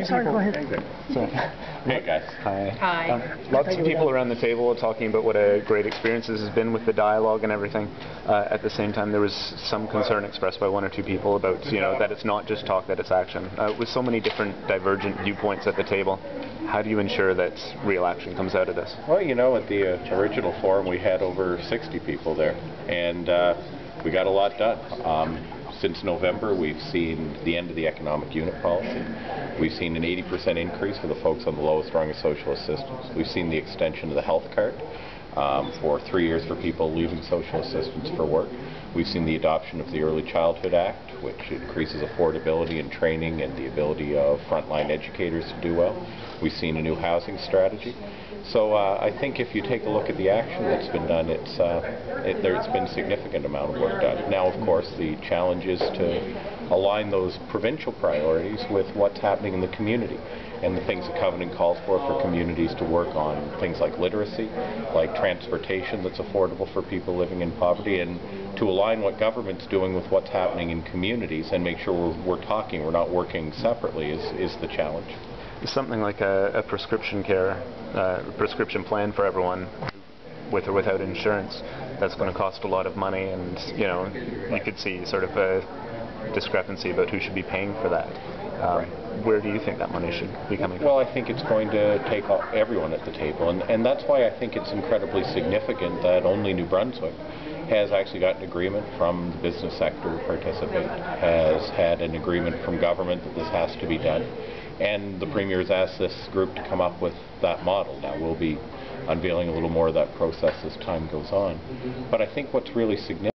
Sorry, go ahead. Hey guys. Hi. Hi. Lots of people around the table talking about what a great experience this has been with the dialogue and everything. At the same time, there was some concern expressed by one or two people about, that it's not just talk, that it's action. With so many different divergent viewpoints at the table, how do you ensure that real action comes out of this? Well, at the original forum we had over 60 people there, and we got a lot done. Since November, we've seen the end of the economic unit policy. We've seen an 80% increase for the folks on the lowest rung of social assistance. We've seen the extension of the health card for 3 years for people leaving social assistance for work. We've seen the adoption of the Early Childhood Act, which increases affordability and training and the ability of frontline educators to do well. We've seen a new housing strategy. So I think if you take a look at the action that's been done, there's been a significant amount of work done. Now, of course, the challenge is to align those provincial priorities with what's happening in the community and the things the Covenant calls for communities to work on, things like literacy, like transportation that's affordable for people living in poverty, and to align what government's doing with what's happening in communities and make sure we're talking, we're not working separately is the challenge. Something like a prescription care, prescription plan for everyone with or without insurance, that's going to cost a lot of money, and you could see sort of a discrepancy about who should be paying for that. Where do you think that money should be coming from? Well, I think it's going to take everyone at the table, and that's why I think it's incredibly significant that only New Brunswick has actually got an agreement from the business sector to participate, has had an agreement from government that this has to be done, and the Premier has asked this group to come up with that model. Now, we'll be unveiling a little more of that process as time goes on. But I think what's really significant